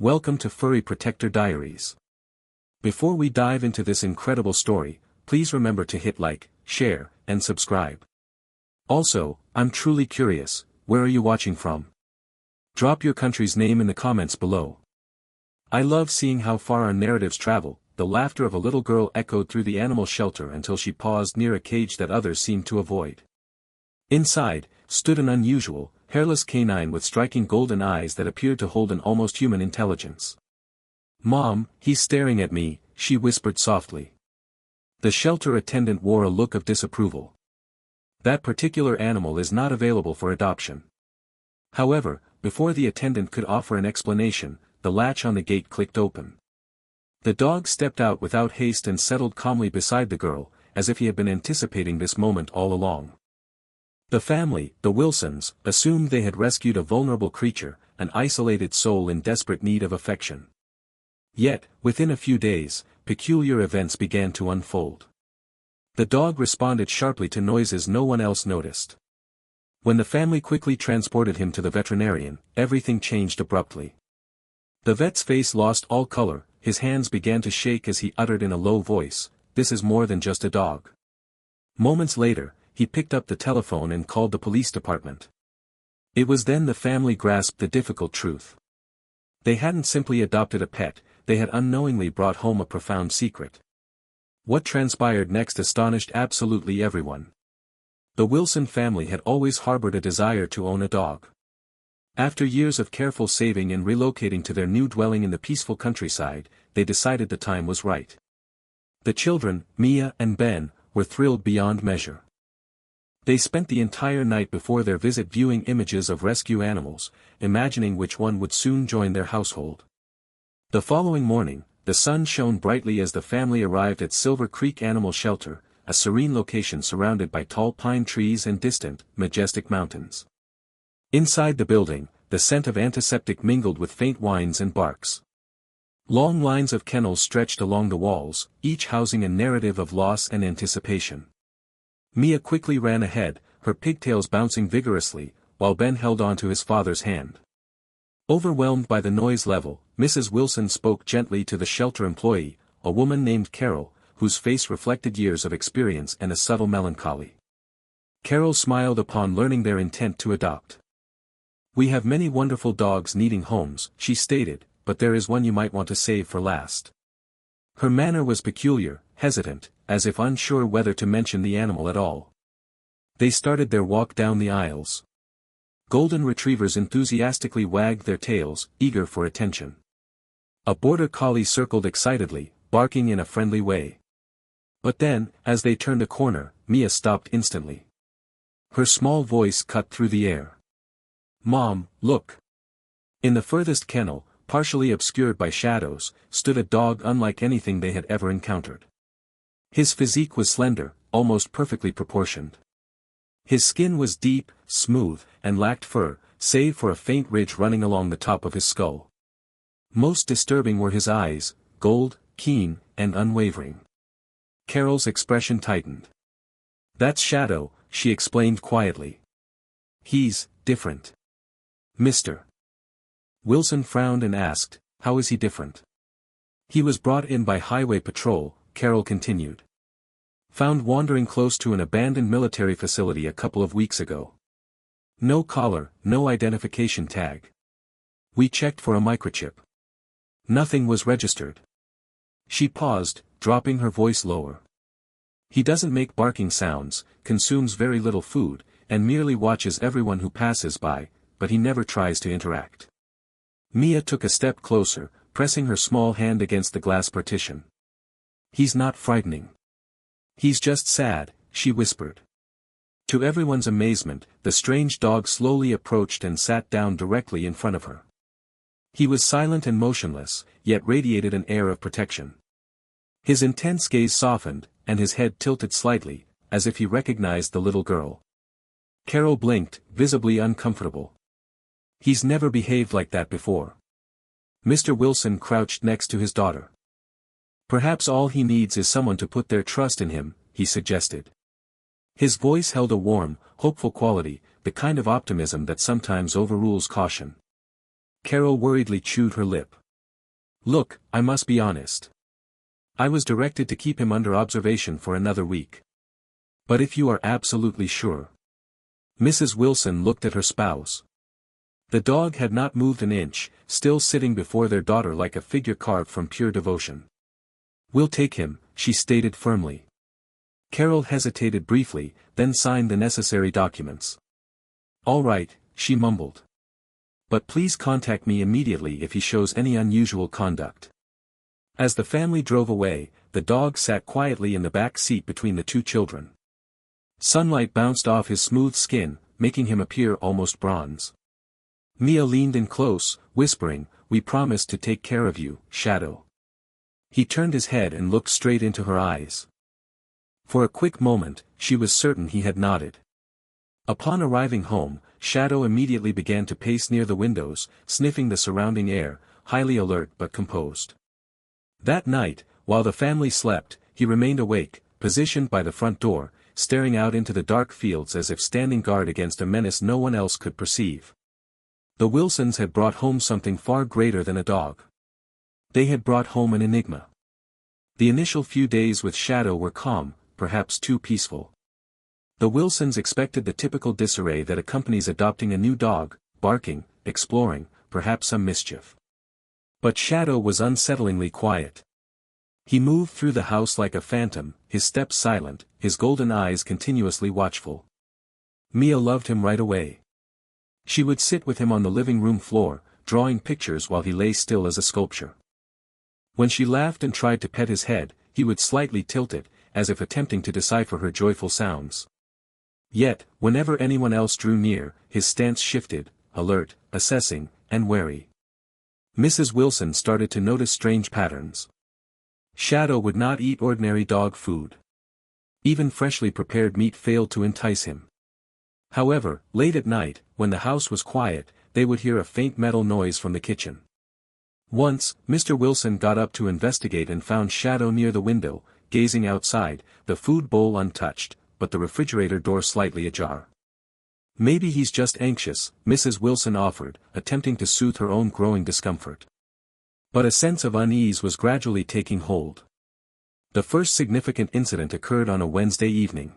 Welcome to Furry Protector Diaries. Before we dive into this incredible story, please remember to hit like, share, and subscribe. Also, I'm truly curious, where are you watching from? Drop your country's name in the comments below. I love seeing how far our narratives travel. The laughter of a little girl echoed through the animal shelter until she paused near a cage that others seemed to avoid. Inside, stood an unusual, hairless canine with striking golden eyes that appeared to hold an almost human intelligence. "Mom, he's staring at me," she whispered softly. The shelter attendant wore a look of disapproval. "That particular animal is not available for adoption." However, before the attendant could offer an explanation, the latch on the gate clicked open. The dog stepped out without haste and settled calmly beside the girl, as if he had been anticipating this moment all along. The family, the Wilsons, assumed they had rescued a vulnerable creature, an isolated soul in desperate need of affection. Yet, within a few days, peculiar events began to unfold. The dog responded sharply to noises no one else noticed. When the family quickly transported him to the veterinarian, everything changed abruptly. The vet's face lost all color, his hands began to shake as he uttered in a low voice, "This is more than just a dog." Moments later, he picked up the telephone and called the police department. It was then the family grasped the difficult truth. They hadn't simply adopted a pet, they had unknowingly brought home a profound secret. What transpired next astonished absolutely everyone. The Wilson family had always harbored a desire to own a dog. After years of careful saving and relocating to their new dwelling in the peaceful countryside, they decided the time was right. The children, Mia and Ben, were thrilled beyond measure. They spent the entire night before their visit viewing images of rescue animals, imagining which one would soon join their household. The following morning, the sun shone brightly as the family arrived at Silver Creek Animal Shelter, a serene location surrounded by tall pine trees and distant, majestic mountains. Inside the building, the scent of antiseptic mingled with faint whines and barks. Long lines of kennels stretched along the walls, each housing a narrative of loss and anticipation. Mia quickly ran ahead, her pigtails bouncing vigorously, while Ben held onto his father's hand. Overwhelmed by the noise level, Mrs. Wilson spoke gently to the shelter employee, a woman named Carol, whose face reflected years of experience and a subtle melancholy. Carol smiled upon learning their intent to adopt. "We have many wonderful dogs needing homes," she stated, "but there is one you might want to save for last." Her manner was peculiar, hesitant, as if unsure whether to mention the animal at all. They started their walk down the aisles. Golden retrievers enthusiastically wagged their tails, eager for attention. A border collie circled excitedly, barking in a friendly way. But then, as they turned a corner, Mia stopped instantly. Her small voice cut through the air. "Mom, look!" In the furthest kennel, partially obscured by shadows, stood a dog unlike anything they had ever encountered. His physique was slender, almost perfectly proportioned. His skin was deep, smooth, and lacked fur, save for a faint ridge running along the top of his skull. Most disturbing were his eyes, gold, keen, and unwavering. Carol's expression tightened. "That's Shadow," she explained quietly. "He's different." "Mr. Wilson frowned and asked, "How is he different?" "He was brought in by Highway Patrol," Carol continued. "Found wandering close to an abandoned military facility a couple of weeks ago. No collar, no identification tag. We checked for a microchip. Nothing was registered." She paused, dropping her voice lower. "He doesn't make barking sounds, consumes very little food, and merely watches everyone who passes by, but he never tries to interact." Mia took a step closer, pressing her small hand against the glass partition. "He's not frightening. He's just sad," she whispered. To everyone's amazement, the strange dog slowly approached and sat down directly in front of her. He was silent and motionless, yet radiated an air of protection. His intense gaze softened, and his head tilted slightly, as if he recognized the little girl. Carol blinked, visibly uncomfortable. "He's never behaved like that before." Mr. Wilson crouched next to his daughter. "Perhaps all he needs is someone to put their trust in him," he suggested. His voice held a warm, hopeful quality, the kind of optimism that sometimes overrules caution. Carol worriedly chewed her lip. Look, I must be honest. I was directed to keep him under observation for another week. But if you are absolutely sure. Mrs. Wilson looked at her spouse. The dog had not moved an inch, still sitting before their daughter like a figure carved from pure devotion. We'll take him, she stated firmly. Carol hesitated briefly, then signed the necessary documents. All right, she mumbled. But please contact me immediately if he shows any unusual conduct. As the family drove away, the dog sat quietly in the back seat between the two children. Sunlight bounced off his smooth skin, making him appear almost bronze. Mia leaned in close, whispering, "We promised to take care of you, Shadow." He turned his head and looked straight into her eyes. For a quick moment, she was certain he had nodded. Upon arriving home, Shadow immediately began to pace near the windows, sniffing the surrounding air, highly alert but composed. That night, while the family slept, he remained awake, positioned by the front door, staring out into the dark fields as if standing guard against a menace no one else could perceive. The Wilsons had brought home something far greater than a dog. They had brought home an enigma. The initial few days with Shadow were calm, perhaps too peaceful. The Wilsons expected the typical disarray that accompanies adopting a new dog, barking, exploring, perhaps some mischief. But Shadow was unsettlingly quiet. He moved through the house like a phantom, his steps silent, his golden eyes continuously watchful. Mia loved him right away. She would sit with him on the living room floor, drawing pictures while he lay still as a sculpture. When she laughed and tried to pet his head, he would slightly tilt it, as if attempting to decipher her joyful sounds. Yet, whenever anyone else drew near, his stance shifted, alert, assessing, and wary. Mrs. Wilson started to notice strange patterns. Shadow would not eat ordinary dog food. Even freshly prepared meat failed to entice him. However, late at night, when the house was quiet, they would hear a faint metal noise from the kitchen. Once, Mr. Wilson got up to investigate and found Shadow near the window, gazing outside, the food bowl untouched, but the refrigerator door slightly ajar. "Maybe he's just anxious," Mrs. Wilson offered, attempting to soothe her own growing discomfort. But a sense of unease was gradually taking hold. The first significant incident occurred on a Wednesday evening.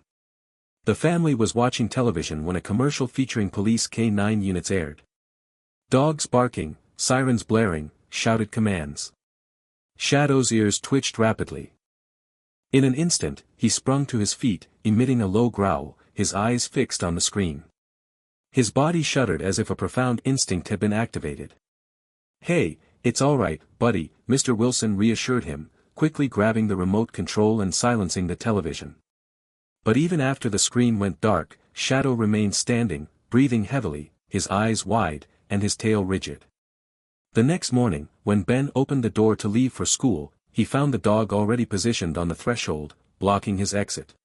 The family was watching television when a commercial featuring police K-9 units aired. Dogs barking, sirens blaring, shouted commands. Shadow's ears twitched rapidly. In an instant, he sprung to his feet, emitting a low growl, his eyes fixed on the screen. His body shuddered as if a profound instinct had been activated. "Hey, it's all right, buddy," Mr. Wilson reassured him, quickly grabbing the remote control and silencing the television. But even after the screen went dark, Shadow remained standing, breathing heavily, his eyes wide, and his tail rigid. The next morning, when Ben opened the door to leave for school, he found the dog already positioned on the threshold, blocking his exit.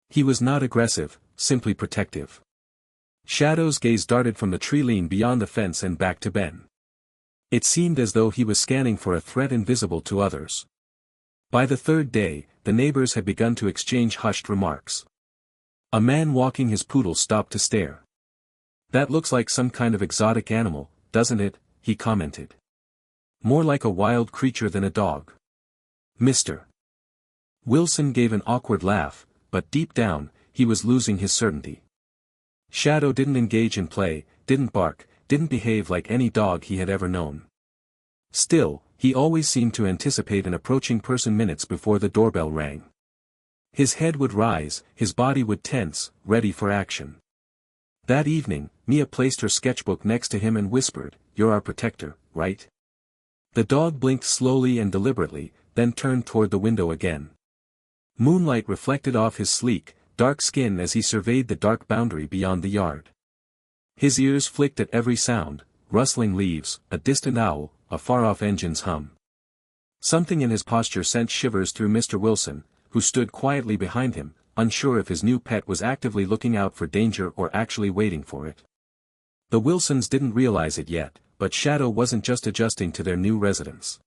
He was not aggressive, simply protective. Shadow's gaze darted from the tree lean beyond the fence and back to Ben. It seemed as though he was scanning for a threat invisible to others. By the third day, the neighbors had begun to exchange hushed remarks. A man walking his poodle stopped to stare. "That looks like some kind of exotic animal, doesn't it?" he commented. "More like a wild creature than a dog." Mr. Wilson gave an awkward laugh, but deep down, he was losing his certainty. Shadow didn't engage in play, didn't bark, didn't behave like any dog he had ever known. Still, he always seemed to anticipate an approaching person minutes before the doorbell rang. His head would rise, his body would tense, ready for action. That evening, Mia placed her sketchbook next to him and whispered, "You're our protector, right?" The dog blinked slowly and deliberately, then turned toward the window again. Moonlight reflected off his sleek, dark skin as he surveyed the dark boundary beyond the yard. His ears flicked at every sound, rustling leaves, a distant owl, a far-off engine's hum. Something in his posture sent shivers through Mr. Wilson, who stood quietly behind him, unsure if his new pet was actively looking out for danger or actually waiting for it. The Wilsons didn't realize it yet, but Shadow wasn't just adjusting to their new residence.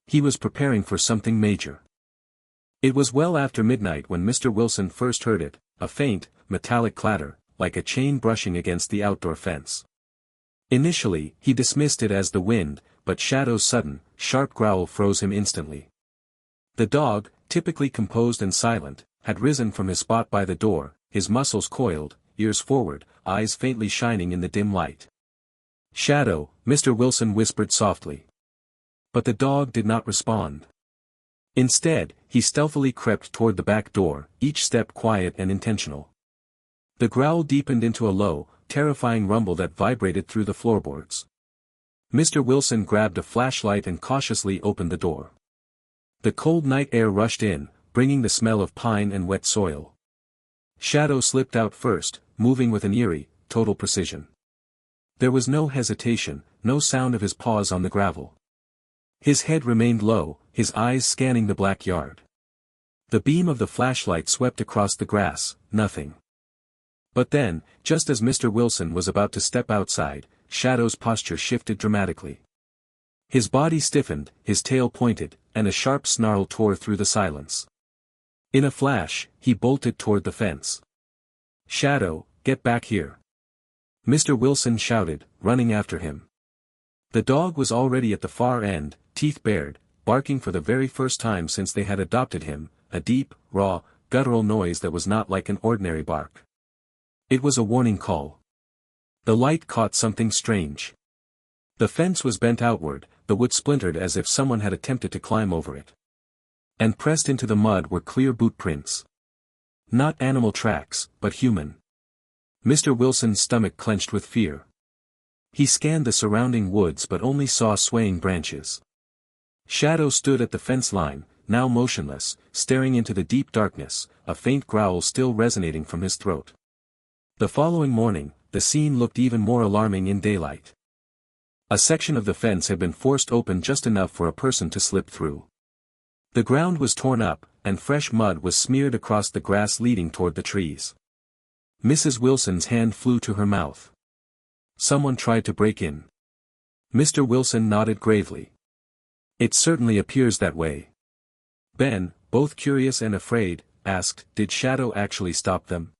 He was preparing for something major. It was well after midnight when Mr. Wilson first heard it, a faint, metallic clatter, like a chain brushing against the outdoor fence. Initially, he dismissed it as the wind, but Shadow's sudden, sharp growl froze him instantly. The dog, typically composed and silent, had risen from his spot by the door, his muscles coiled, ears forward, eyes faintly shining in the dim light. "Shadow," Mr. Wilson whispered softly. But the dog did not respond. Instead, he stealthily crept toward the back door, each step quiet and intentional. The growl deepened into a low, terrifying rumble that vibrated through the floorboards. Mr. Wilson grabbed a flashlight and cautiously opened the door. The cold night air rushed in, bringing the smell of pine and wet soil. Shadow slipped out first, moving with an eerie, total precision. There was no hesitation, no sound of his paws on the gravel. His head remained low, his eyes scanning the black yard. The beam of the flashlight swept across the grass, nothing. But then, just as Mr. Wilson was about to step outside, Shadow's posture shifted dramatically. His body stiffened, his tail pointed, and a sharp snarl tore through the silence. In a flash, he bolted toward the fence. "Shadow, get back here!" Mr. Wilson shouted, running after him. The dog was already at the far end, teeth bared, barking for the very first time since they had adopted him, a deep, raw, guttural noise that was not like an ordinary bark. It was a warning call. The light caught something strange. The fence was bent outward, the wood splintered as if someone had attempted to climb over it. And pressed into the mud were clear boot prints. Not animal tracks, but human. Mr. Wilson's stomach clenched with fear. He scanned the surrounding woods but only saw swaying branches. Shadow stood at the fence line, now motionless, staring into the deep darkness, a faint growl still resonating from his throat. The following morning, the scene looked even more alarming in daylight. A section of the fence had been forced open just enough for a person to slip through. The ground was torn up, and fresh mud was smeared across the grass leading toward the trees. Mrs. Wilson's hand flew to her mouth. Someone tried to break in. Mr. Wilson nodded gravely. "It certainly appears that way." Ben, both curious and afraid, asked, "Did Shadow actually stop them?"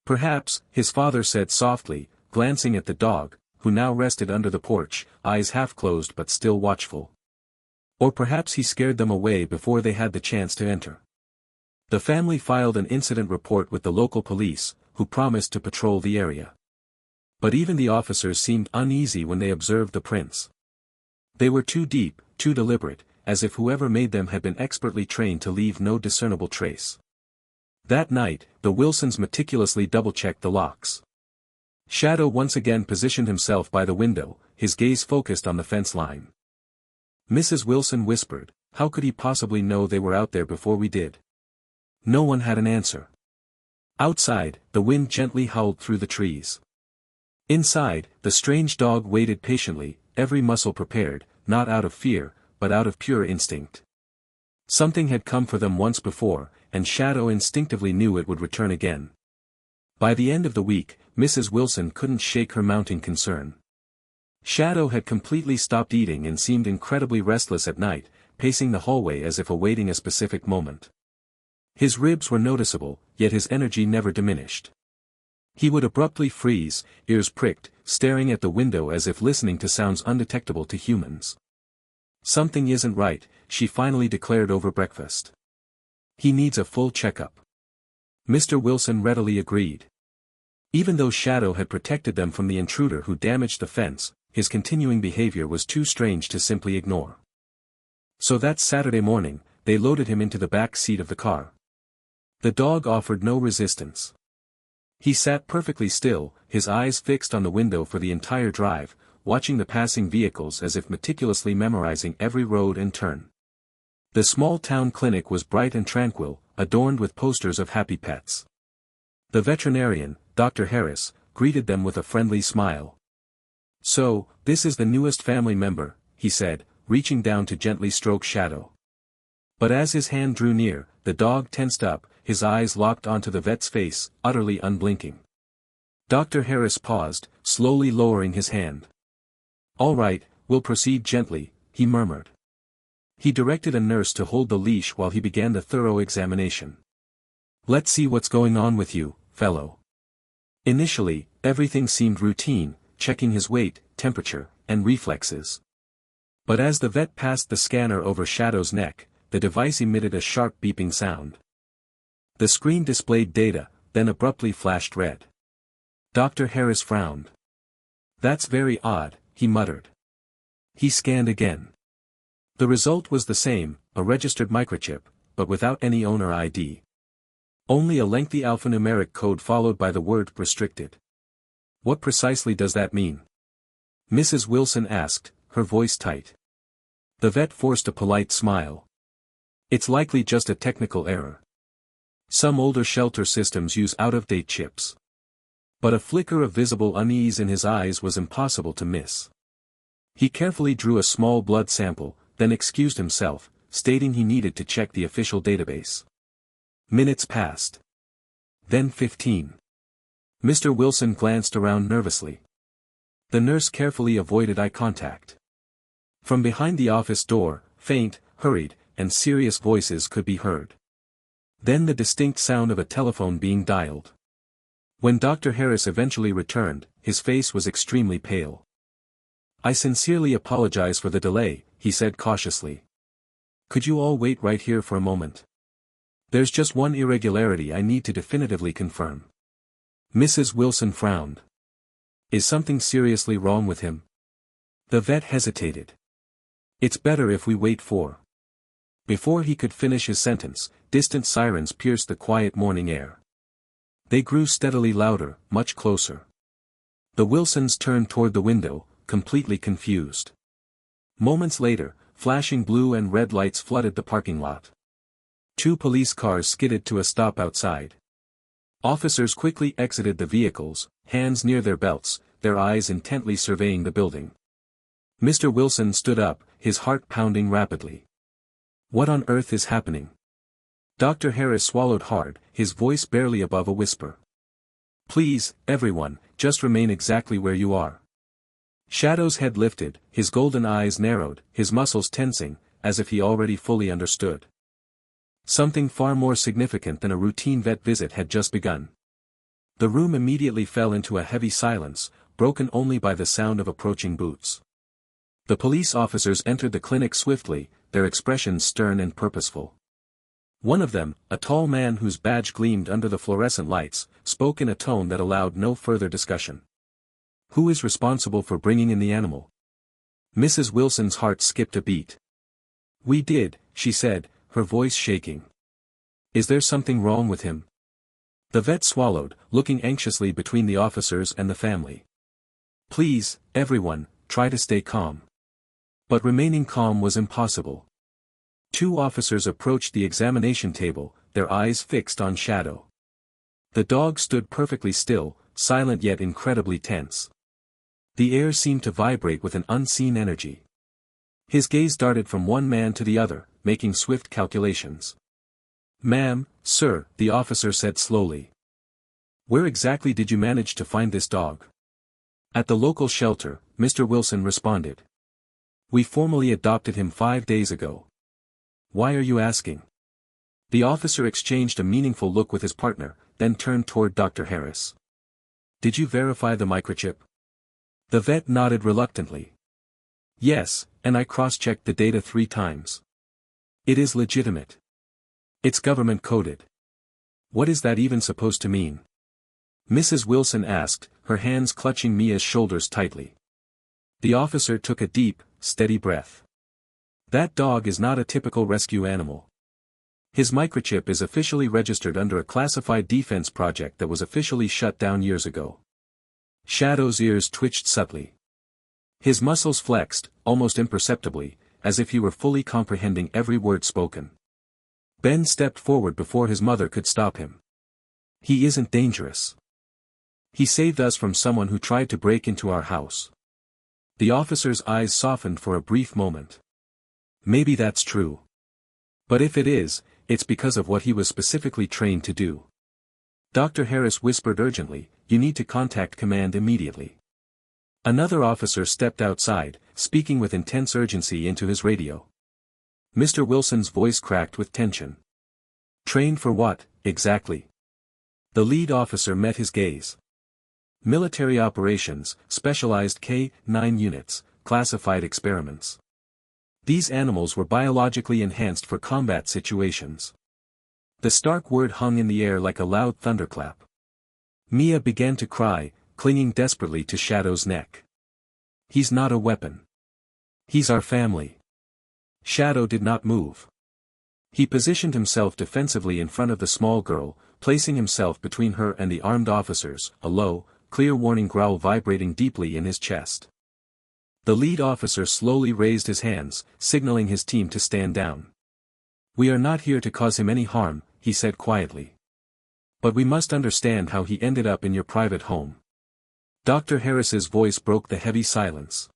"Perhaps," his father said softly, glancing at the dog, who now rested under the porch, eyes half closed but still watchful. "Or perhaps he scared them away before they had the chance to enter." The family filed an incident report with the local police, who promised to patrol the area. But even the officers seemed uneasy when they observed the prints. They were too deep, too deliberate, as if whoever made them had been expertly trained to leave no discernible trace. That night, the Wilsons meticulously double-checked the locks. Shadow once again positioned himself by the window, his gaze focused on the fence line. Mrs. Wilson whispered, "How could he possibly know they were out there before we did?" No one had an answer. Outside, the wind gently howled through the trees. Inside, the strange dog waited patiently, every muscle prepared, not out of fear, but out of pure instinct. Something had come for them once before, and Shadow instinctively knew it would return again. By the end of the week, Mrs. Wilson couldn't shake her mounting concern. Shadow had completely stopped eating and seemed incredibly restless at night, pacing the hallway as if awaiting a specific moment. His ribs were noticeable, yet his energy never diminished. He would abruptly freeze, ears pricked, staring at the window as if listening to sounds undetectable to humans. "Something isn't right," she finally declared over breakfast. "He needs a full checkup." Mr. Wilson readily agreed. Even though Shadow had protected them from the intruder who damaged the fence, his continuing behavior was too strange to simply ignore. So that Saturday morning, they loaded him into the back seat of the car. The dog offered no resistance. He sat perfectly still, his eyes fixed on the window for the entire drive, watching the passing vehicles as if meticulously memorizing every road and turn. The small town clinic was bright and tranquil, adorned with posters of happy pets. The veterinarian, Dr. Harris, greeted them with a friendly smile. "So, this is the newest family member," he said, reaching down to gently stroke Shadow. But as his hand drew near, the dog tensed up, his eyes locked onto the vet's face, utterly unblinking. Dr. Harris paused, slowly lowering his hand. "All right, we'll proceed gently," he murmured. He directed a nurse to hold the leash while he began the thorough examination. "Let's see what's going on with you, fellow." Initially, everything seemed routine, checking his weight, temperature, and reflexes. But as the vet passed the scanner over Shadow's neck, the device emitted a sharp beeping sound. The screen displayed data, then abruptly flashed red. Dr. Harris frowned. "That's very odd," he muttered. He scanned again. The result was the same, a registered microchip, but without any owner ID. Only a lengthy alphanumeric code followed by the word "restricted." "What precisely does that mean?" Mrs. Wilson asked, her voice tight. The vet forced a polite smile. "It's likely just a technical error. Some older shelter systems use out-of-date chips." But a flicker of visible unease in his eyes was impossible to miss. He carefully drew a small blood sample, then excused himself, stating he needed to check the official database. Minutes passed. Then 15. Mr. Wilson glanced around nervously. The nurse carefully avoided eye contact. From behind the office door, faint, hurried, and serious voices could be heard. Then the distinct sound of a telephone being dialed. When Dr. Harris eventually returned, his face was extremely pale. "I sincerely apologize for the delay," he said cautiously. "Could you all wait right here for a moment? There's just one irregularity I need to definitively confirm." Mrs. Wilson frowned. "Is something seriously wrong with him?" The vet hesitated. "It's better if we wait for..." Before he could finish his sentence, distant sirens pierced the quiet morning air. They grew steadily louder, much closer. The Wilsons turned toward the window, completely confused. Moments later, flashing blue and red lights flooded the parking lot. 2 police cars skidded to a stop outside. Officers quickly exited the vehicles, hands near their belts, their eyes intently surveying the building. Mr. Wilson stood up, his heart pounding rapidly. "What on earth is happening?" Dr. Harris swallowed hard, his voice barely above a whisper. "Please, everyone, just remain exactly where you are." Shadow's head lifted, his golden eyes narrowed, his muscles tensing, as if he already fully understood. Something far more significant than a routine vet visit had just begun. The room immediately fell into a heavy silence, broken only by the sound of approaching boots. The police officers entered the clinic swiftly, their expressions stern and purposeful. One of them, a tall man whose badge gleamed under the fluorescent lights, spoke in a tone that allowed no further discussion. "Who is responsible for bringing in the animal?" Mrs. Wilson's heart skipped a beat. "We did," she said, her voice shaking. "Is there something wrong with him?" The vet swallowed, looking anxiously between the officers and the family. "Please, everyone, try to stay calm." But remaining calm was impossible. 2 officers approached the examination table, their eyes fixed on Shadow. The dog stood perfectly still, silent yet incredibly tense. The air seemed to vibrate with an unseen energy. His gaze darted from one man to the other, making swift calculations. "Ma'am, sir," the officer said slowly. "Where exactly did you manage to find this dog?" "At the local shelter," Mr. Wilson responded. "We formally adopted him 5 days ago." "Why are you asking?" The officer exchanged a meaningful look with his partner, then turned toward Dr. Harris. "Did you verify the microchip?" The vet nodded reluctantly. "Yes, and I cross-checked the data 3 times. It is legitimate. It's government-coded." "What is that even supposed to mean?" Mrs. Wilson asked, her hands clutching Mia's shoulders tightly. The officer took a deep, steady breath. "That dog is not a typical rescue animal. His microchip is officially registered under a classified defense project that was officially shut down years ago." Shadow's ears twitched subtly. His muscles flexed, almost imperceptibly, as if he were fully comprehending every word spoken. Ben stepped forward before his mother could stop him. "He isn't dangerous. He saved us from someone who tried to break into our house." The officer's eyes softened for a brief moment. "Maybe that's true. But if it is, it's because of what he was specifically trained to do." Dr. Harris whispered urgently, "You need to contact command immediately." Another officer stepped outside, speaking with intense urgency into his radio. Mr. Wilson's voice cracked with tension. "Trained for what, exactly?" The lead officer met his gaze. "Military operations, specialized K-9 units, classified experiments." These animals were biologically enhanced for combat situations. The stark word hung in the air like a loud thunderclap. Mia began to cry, clinging desperately to Shadow's neck. He's not a weapon. He's our family. Shadow did not move. He positioned himself defensively in front of the small girl, placing himself between her and the armed officers, a low, clear warning growl vibrating deeply in his chest. The lead officer slowly raised his hands, signaling his team to stand down. "We are not here to cause him any harm," he said quietly. "But we must understand how he ended up in your private home." Dr. Harris's voice broke the heavy silence.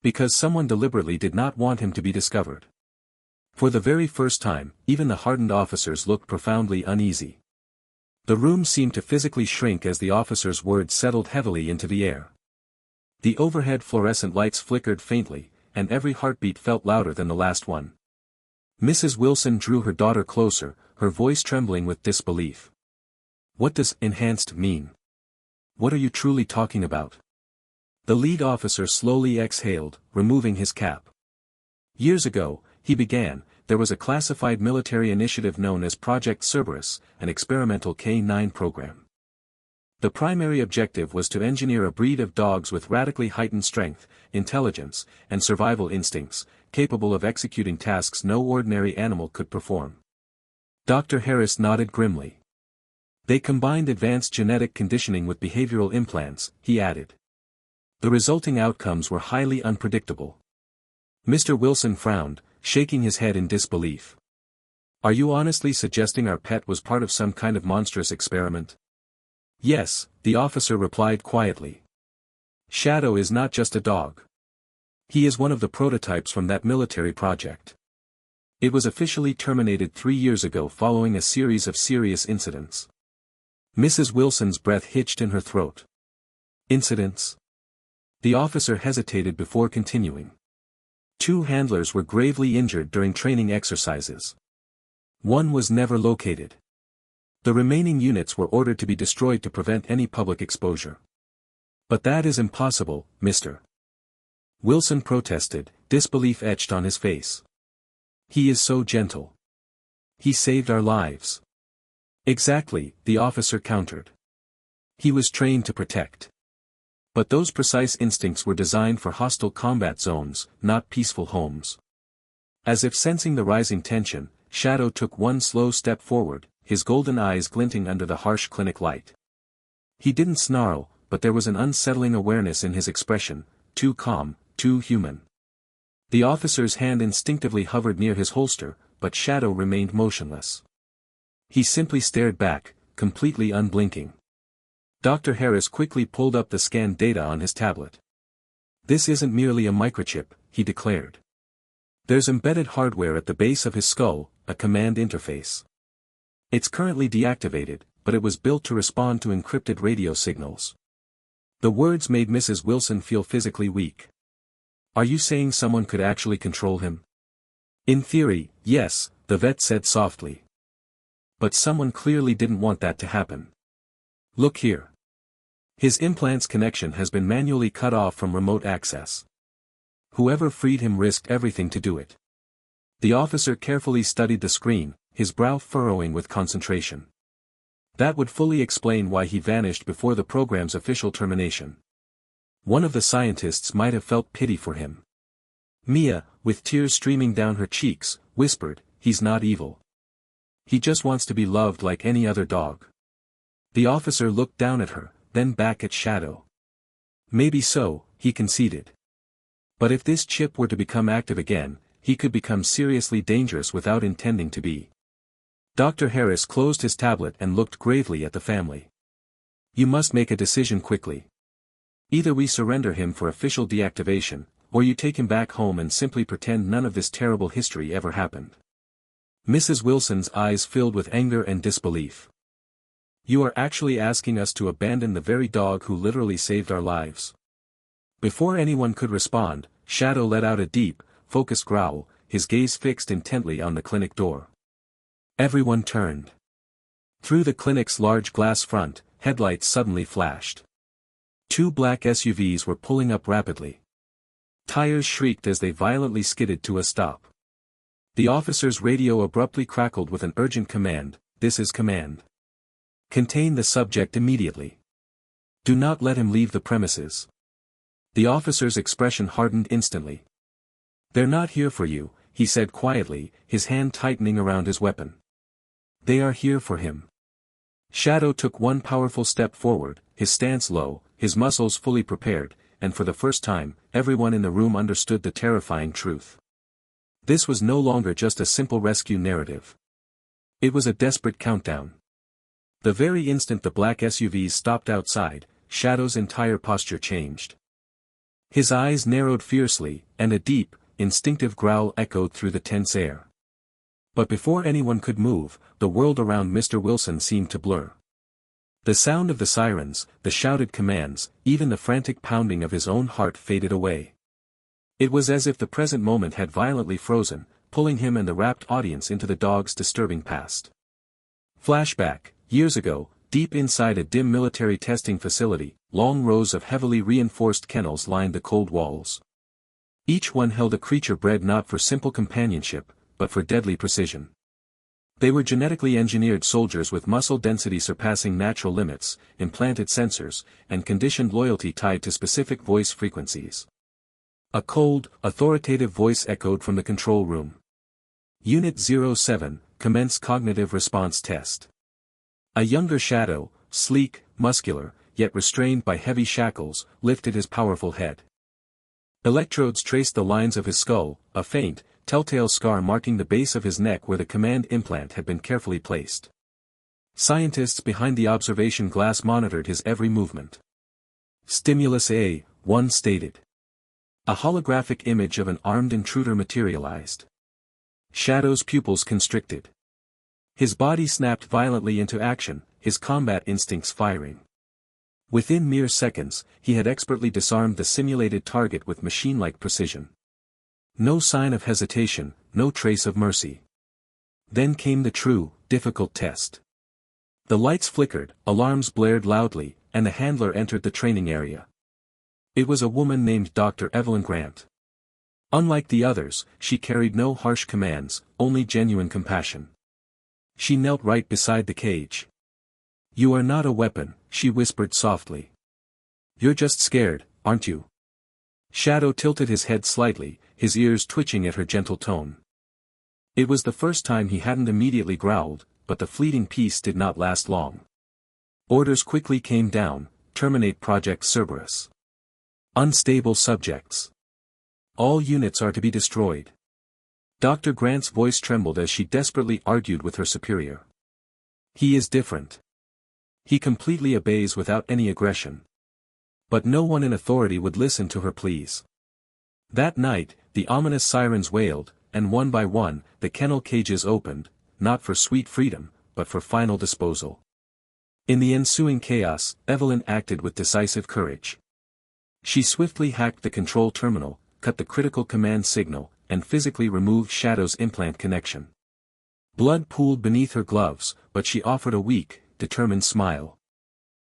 "Because someone deliberately did not want him to be discovered." For the very first time, even the hardened officers looked profoundly uneasy. The room seemed to physically shrink as the officer's words settled heavily into the air. The overhead fluorescent lights flickered faintly, and every heartbeat felt louder than the last one. Mrs. Wilson drew her daughter closer, her voice trembling with disbelief. "What does enhanced mean? What are you truly talking about?" The lead officer slowly exhaled, removing his cap. "Years ago," he began, "there was a classified military initiative known as Project Cerberus, an experimental K-9 program. The primary objective was to engineer a breed of dogs with radically heightened strength, intelligence, and survival instincts, capable of executing tasks no ordinary animal could perform." Dr. Harris nodded grimly. "They combined advanced genetic conditioning with behavioral implants," he added. "The resulting outcomes were highly unpredictable." Mr. Wilson frowned, shaking his head in disbelief. "Are you honestly suggesting our pet was part of some kind of monstrous experiment?" "Yes," the officer replied quietly. "Shadow is not just a dog. He is one of the prototypes from that military project. It was officially terminated 3 years ago following a series of serious incidents." Mrs. Wilson's breath hitched in her throat. "Incidents?" The officer hesitated before continuing. 2 handlers were gravely injured during training exercises. 1 was never located. The remaining units were ordered to be destroyed to prevent any public exposure. "But that is impossible, Mr. Wilson protested, disbelief etched on his face. "He is so gentle. He saved our lives." "Exactly," the officer countered. "He was trained to protect. But those precise instincts were designed for hostile combat zones, not peaceful homes." As if sensing the rising tension, Shadow took one slow step forward, his golden eyes glinting under the harsh clinic light. He didn't snarl, but there was an unsettling awareness in his expression, too calm, too human. The officer's hand instinctively hovered near his holster, but Shadow remained motionless. He simply stared back, completely unblinking. Dr. Harris quickly pulled up the scanned data on his tablet. "This isn't merely a microchip," he declared. "There's embedded hardware at the base of his skull, a command interface. It's currently deactivated, but it was built to respond to encrypted radio signals." The words made Mrs. Wilson feel physically weak. "Are you saying someone could actually control him?" "In theory, yes," the vet said softly. "But someone clearly didn't want that to happen. Look here. His implant's connection has been manually cut off from remote access. Whoever freed him risked everything to do it." The officer carefully studied the screen, his brow furrowing with concentration. That would fully explain why he vanished before the program's official termination. One of the scientists might have felt pity for him. Mia, with tears streaming down her cheeks, whispered, "He's not evil. He just wants to be loved like any other dog." The officer looked down at her, then back at Shadow. "Maybe so," he conceded. "But if this chip were to become active again, he could become seriously dangerous without intending to be." Dr. Harris closed his tablet and looked gravely at the family. "You must make a decision quickly. Either we surrender him for official deactivation, or you take him back home and simply pretend none of this terrible history ever happened." Mrs. Wilson's eyes filled with anger and disbelief. "You are actually asking us to abandon the very dog who literally saved our lives?" Before anyone could respond, Shadow let out a deep, focused growl, his gaze fixed intently on the clinic door. Everyone turned. Through the clinic's large glass front, headlights suddenly flashed. 2 black SUVs were pulling up rapidly. Tires shrieked as they violently skidded to a stop. The officer's radio abruptly crackled with an urgent command. "This is command. Contain the subject immediately. Do not let him leave the premises." The officer's expression hardened instantly. "They're not here for you," he said quietly, his hand tightening around his weapon. "They are here for him." Shadow took one powerful step forward, his stance low, his muscles fully prepared, and for the first time, everyone in the room understood the terrifying truth. This was no longer just a simple rescue narrative. It was a desperate countdown. The very instant the black SUVs stopped outside, Shadow's entire posture changed. His eyes narrowed fiercely, and a deep, instinctive growl echoed through the tense air. But before anyone could move, the world around Mr. Wilson seemed to blur. The sound of the sirens, the shouted commands, even the frantic pounding of his own heart faded away. It was as if the present moment had violently frozen, pulling him and the rapt audience into the dog's disturbing past. Flashback, years ago, deep inside a dim military testing facility, long rows of heavily reinforced kennels lined the cold walls. Each one held a creature bred not for simple companionship, but for deadly precision. They were genetically engineered soldiers with muscle density surpassing natural limits, implanted sensors, and conditioned loyalty tied to specific voice frequencies. A cold, authoritative voice echoed from the control room. "Unit 07, commence cognitive response test." A younger Shadow, sleek, muscular, yet restrained by heavy shackles, lifted his powerful head. Electrodes traced the lines of his skull, a faint, telltale scar marking the base of his neck where the command implant had been carefully placed. Scientists behind the observation glass monitored his every movement. "Stimulus A," one stated. A holographic image of an armed intruder materialized. Shadow's pupils constricted. His body snapped violently into action, his combat instincts firing. Within mere seconds, he had expertly disarmed the simulated target with machine-like precision. No sign of hesitation, no trace of mercy. Then came the true, difficult test. The lights flickered, alarms blared loudly, and the handler entered the training area. It was a woman named Dr. Evelyn Grant. Unlike the others, she carried no harsh commands, only genuine compassion. She knelt right beside the cage. "You are not a weapon," she whispered softly. "You're just scared, aren't you?" Shadow tilted his head slightly, his ears twitching at her gentle tone. It was the first time he hadn't immediately growled, but the fleeting peace did not last long. Orders quickly came down: terminate Project Cerberus. Unstable subjects. All units are to be destroyed. Dr. Grant's voice trembled as she desperately argued with her superior. "He is different. He completely obeys without any aggression." But no one in authority would listen to her pleas. That night, the ominous sirens wailed, and one by one, the kennel cages opened, not for sweet freedom, but for final disposal. In the ensuing chaos, Evelyn acted with decisive courage. She swiftly hacked the control terminal, cut the critical command signal, and physically removed Shadow's implant connection. Blood pooled beneath her gloves, but she offered a weak, determined smile.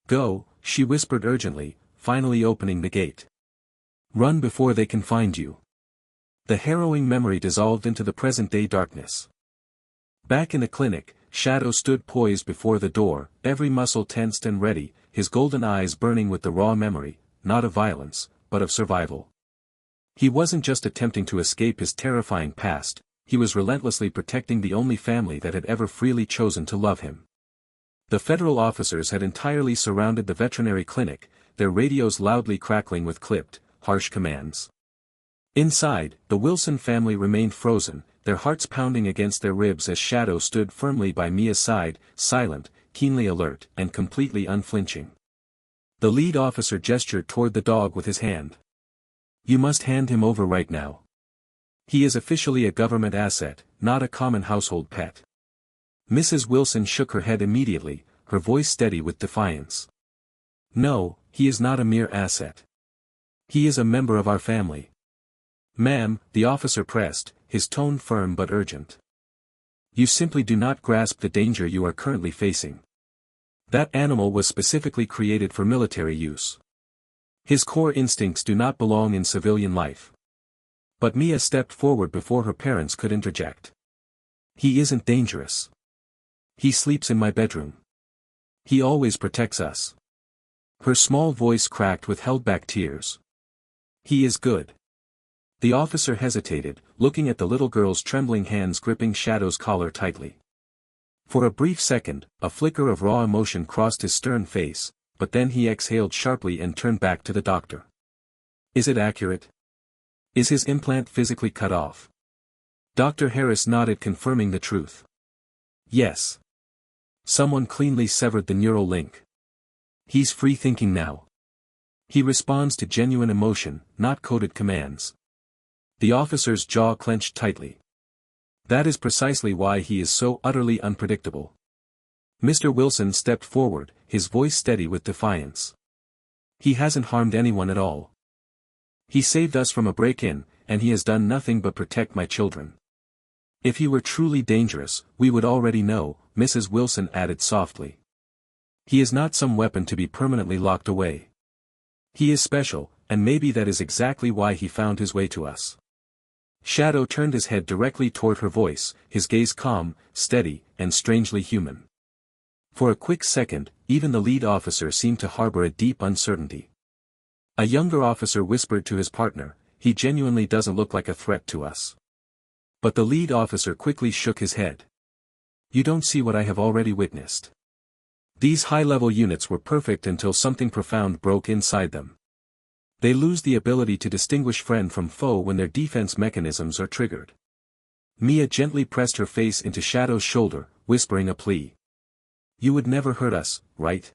"Go," she whispered urgently, finally opening the gate. "Run before they can find you." The harrowing memory dissolved into the present-day darkness. Back in the clinic, Shadow stood poised before the door, every muscle tensed and ready, his golden eyes burning with the raw memory, not of violence, but of survival. He wasn't just attempting to escape his terrifying past, he was relentlessly protecting the only family that had ever freely chosen to love him. The federal officers had entirely surrounded the veterinary clinic, their radios loudly crackling with clipped, harsh commands. Inside, the Wilson family remained frozen, their hearts pounding against their ribs as Shadow stood firmly by Mia's side, silent, keenly alert, and completely unflinching. The lead officer gestured toward the dog with his hand. "You must hand him over right now. He is officially a government asset, not a common household pet." Mrs. Wilson shook her head immediately, her voice steady with defiance. "No, he is not a mere asset. He is a member of our family." "Ma'am," the officer pressed, his tone firm but urgent. "You simply do not grasp the danger you are currently facing. That animal was specifically created for military use. His core instincts do not belong in civilian life." But Mia stepped forward before her parents could interject. He isn't dangerous. He sleeps in my bedroom. He always protects us. Her small voice cracked with held-back tears. He is good. The officer hesitated, looking at the little girl's trembling hands gripping Shadow's collar tightly. For a brief second, a flicker of raw emotion crossed his stern face, but then he exhaled sharply and turned back to the doctor. Is it accurate? Is his implant physically cut off? Dr. Harris nodded, confirming the truth. Yes. Someone cleanly severed the neural link. He's free-thinking now. He responds to genuine emotion, not coded commands. The officer's jaw clenched tightly. That is precisely why he is so utterly unpredictable. Mr. Wilson stepped forward, his voice steady with defiance. He hasn't harmed anyone at all. He saved us from a break-in, and he has done nothing but protect my children. If he were truly dangerous, we would already know, Mrs. Wilson added softly. He is not some weapon to be permanently locked away. He is special, and maybe that is exactly why he found his way to us. Shadow turned his head directly toward her voice, his gaze calm, steady, and strangely human. For a quick second, even the lead officer seemed to harbor a deep uncertainty. A younger officer whispered to his partner, he genuinely doesn't look like a threat to us. But the lead officer quickly shook his head. You don't see what I have already witnessed. These high-level units were perfect until something profound broke inside them. They lose the ability to distinguish friend from foe when their defense mechanisms are triggered. Mia gently pressed her face into Shadow's shoulder, whispering a plea. You would never hurt us, right?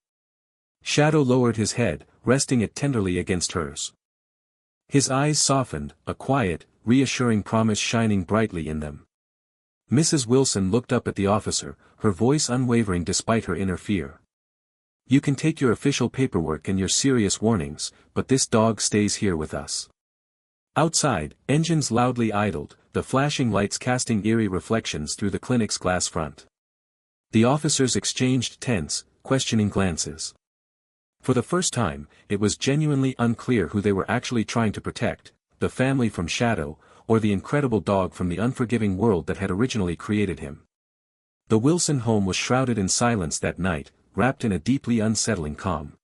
Shadow lowered his head, resting it tenderly against hers. His eyes softened, a quiet, reassuring promise shining brightly in them. Mrs. Wilson looked up at the officer, her voice unwavering despite her inner fear. You can take your official paperwork and your serious warnings, but this dog stays here with us. Outside, engines loudly idled, the flashing lights casting eerie reflections through the clinic's glass front. The officers exchanged tense, questioning glances. For the first time, it was genuinely unclear who they were actually trying to protect, the family from Shadow, or the incredible dog from the unforgiving world that had originally created him. The Wilson home was shrouded in silence that night, wrapped in a deeply unsettling calm.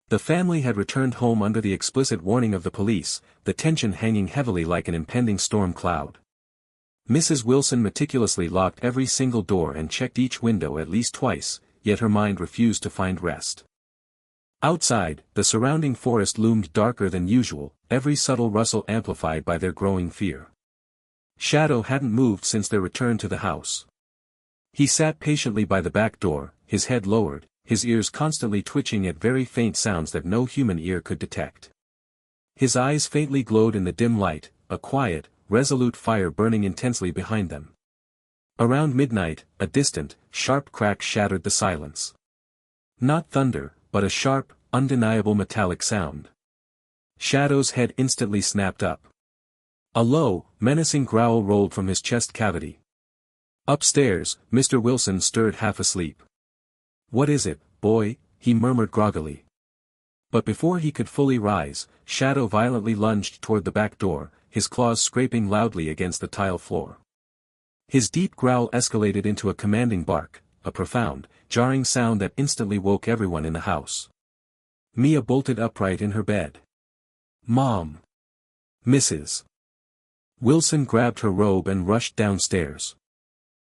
The family had returned home under the explicit warning of the police, the tension hanging heavily like an impending storm cloud. Mrs. Wilson meticulously locked every single door and checked each window at least twice, yet her mind refused to find rest. Outside, the surrounding forest loomed darker than usual, every subtle rustle amplified by their growing fear. Shadow hadn't moved since their return to the house. He sat patiently by the back door, his head lowered, his ears constantly twitching at very faint sounds that no human ear could detect. His eyes faintly glowed in the dim light, a quiet, resolute fire burning intensely behind them. Around midnight, a distant, sharp crack shattered the silence. Not thunder, but a sharp, undeniable metallic sound. Shadow's head instantly snapped up. A low, menacing growl rolled from his chest cavity. Upstairs, Mr. Wilson stirred half asleep. What is it, boy? He murmured groggily. But before he could fully rise, Shadow violently lunged toward the back door, his claws scraping loudly against the tile floor. His deep growl escalated into a commanding bark, a profound, jarring sound that instantly woke everyone in the house. Mia bolted upright in her bed. Mom! Mrs. Wilson grabbed her robe and rushed downstairs.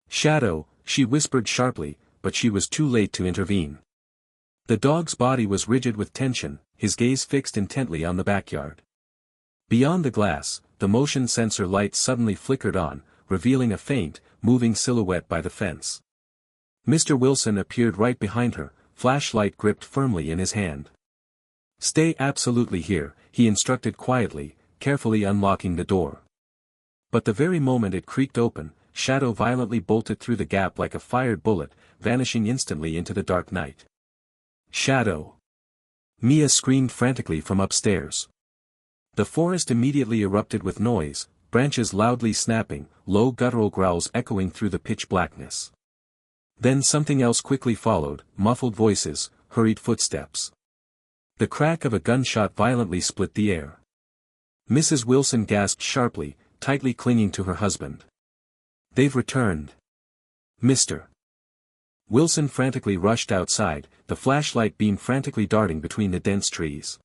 Shadow, she whispered sharply, but she was too late to intervene. The dog's body was rigid with tension, his gaze fixed intently on the backyard. Beyond the glass, the motion sensor light suddenly flickered on, revealing a faint, moving silhouette by the fence. Mr. Wilson appeared right behind her, flashlight gripped firmly in his hand. Stay absolutely here, he instructed quietly, carefully unlocking the door. But the very moment it creaked open, Shadow violently bolted through the gap like a fired bullet, vanishing instantly into the dark night. Shadow! Mia screamed frantically from upstairs. The forest immediately erupted with noise, branches loudly snapping, low guttural growls echoing through the pitch blackness. Then something else quickly followed, muffled voices, hurried footsteps. The crack of a gunshot violently split the air. Mrs. Wilson gasped sharply, tightly clinging to her husband. "They've returned." Mr. Wilson frantically rushed outside, the flashlight beam frantically darting between the dense trees.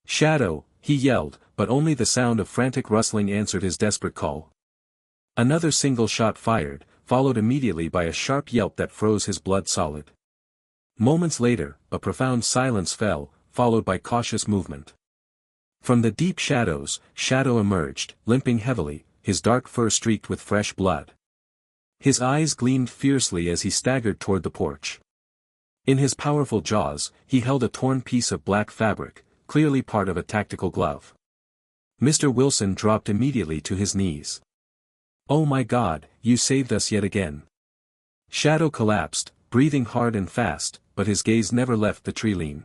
"Shadow!" he yelled, but only the sound of frantic rustling answered his desperate call. Another single shot fired, followed immediately by a sharp yelp that froze his blood solid. Moments later, a profound silence fell, followed by cautious movement. From the deep shadows, Shadow emerged, limping heavily, his dark fur streaked with fresh blood. His eyes gleamed fiercely as he staggered toward the porch. In his powerful jaws, he held a torn piece of black fabric, clearly part of a tactical glove. Mr. Wilson dropped immediately to his knees. "Oh my God, you saved us yet again." Shadow collapsed, breathing hard and fast, but his gaze never left the tree-line.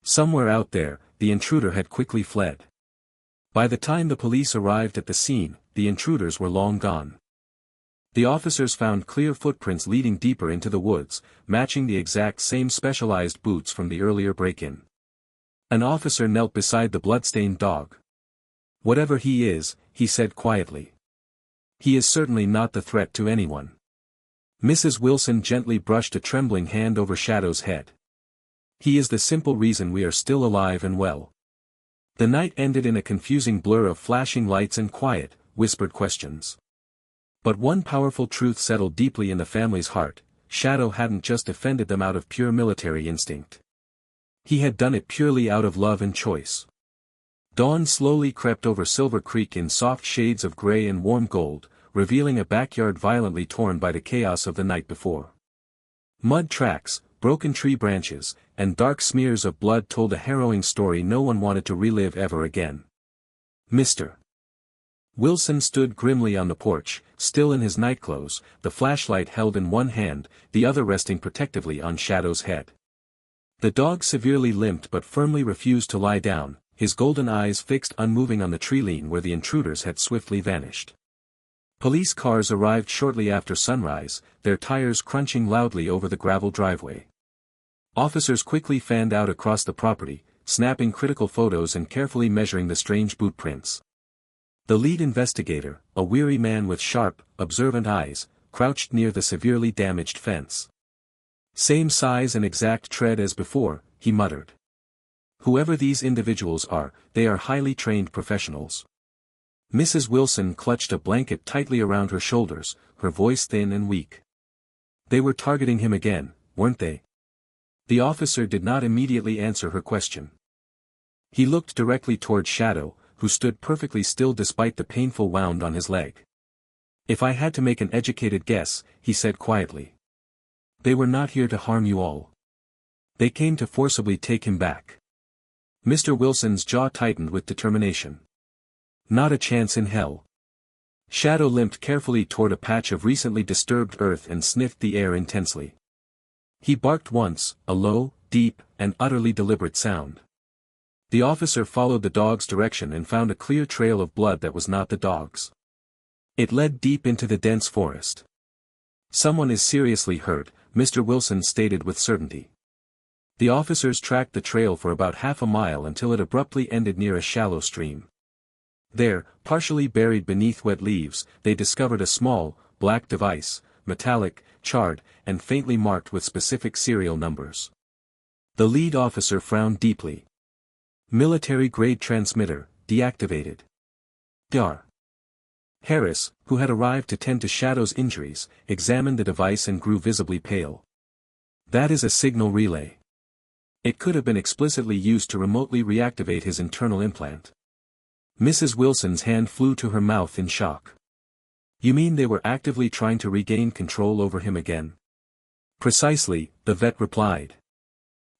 Somewhere out there, the intruder had quickly fled. By the time the police arrived at the scene, the intruders were long gone. The officers found clear footprints leading deeper into the woods, matching the exact same specialized boots from the earlier break-in. An officer knelt beside the blood-stained dog. "Whatever he is," he said quietly, "he is certainly not the threat to anyone." Mrs. Wilson gently brushed a trembling hand over Shadow's head. "He is the simple reason we are still alive and well." The night ended in a confusing blur of flashing lights and quiet, whispered questions. But one powerful truth settled deeply in the family's heart: Shadow hadn't just defended them out of pure military instinct. He had done it purely out of love and choice. Dawn slowly crept over Silver Creek in soft shades of gray and warm gold, revealing a backyard violently torn by the chaos of the night before. Mud tracks, broken tree branches, and dark smears of blood told a harrowing story no one wanted to relive ever again. Mr. Wilson stood grimly on the porch, still in his nightclothes, the flashlight held in one hand, the other resting protectively on Shadow's head. The dog severely limped but firmly refused to lie down, his golden eyes fixed unmoving on the tree-line where the intruders had swiftly vanished. Police cars arrived shortly after sunrise, their tires crunching loudly over the gravel driveway. Officers quickly fanned out across the property, snapping critical photos and carefully measuring the strange boot prints. The lead investigator, a weary man with sharp, observant eyes, crouched near the severely damaged fence. "Same size and exact tread as before," he muttered. "Whoever these individuals are, they are highly trained professionals." Mrs. Wilson clutched a blanket tightly around her shoulders, her voice thin and weak. "They were targeting him again, weren't they?" The officer did not immediately answer her question. He looked directly toward Shadow, who stood perfectly still despite the painful wound on his leg. "If I had to make an educated guess," he said quietly, "they were not here to harm you all. They came to forcibly take him back." Mr. Wilson's jaw tightened with determination. "Not a chance in hell." Shadow limped carefully toward a patch of recently disturbed earth and sniffed the air intensely. He barked once, a low, deep, and utterly deliberate sound. The officer followed the dog's direction and found a clear trail of blood that was not the dog's. It led deep into the dense forest. "Someone is seriously hurt," Mr. Wilson stated with certainty. The officers tracked the trail for about half a mile until it abruptly ended near a shallow stream. There, partially buried beneath wet leaves, they discovered a small, black device, metallic, charred, and faintly marked with specific serial numbers. The lead officer frowned deeply. "Military-grade transmitter, deactivated." Dar. Harris, who had arrived to tend to Shadow's injuries, examined the device and grew visibly pale. "That is a signal relay. It could have been explicitly used to remotely reactivate his internal implant." Mrs. Wilson's hand flew to her mouth in shock. "You mean they were actively trying to regain control over him again?" "Precisely," the vet replied.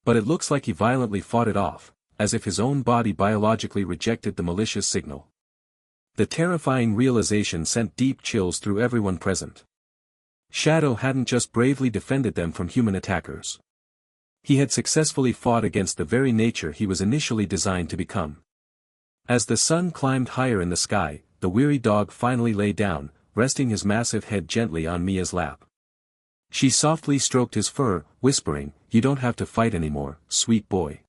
"But it looks like he violently fought it off, as if his own body biologically rejected the malicious signal." The terrifying realization sent deep chills through everyone present. Shadow hadn't just bravely defended them from human attackers. He had successfully fought against the very nature he was initially designed to become. As the sun climbed higher in the sky, the weary dog finally lay down, resting his massive head gently on Mia's lap. She softly stroked his fur, whispering, "You don't have to fight anymore, sweet boy.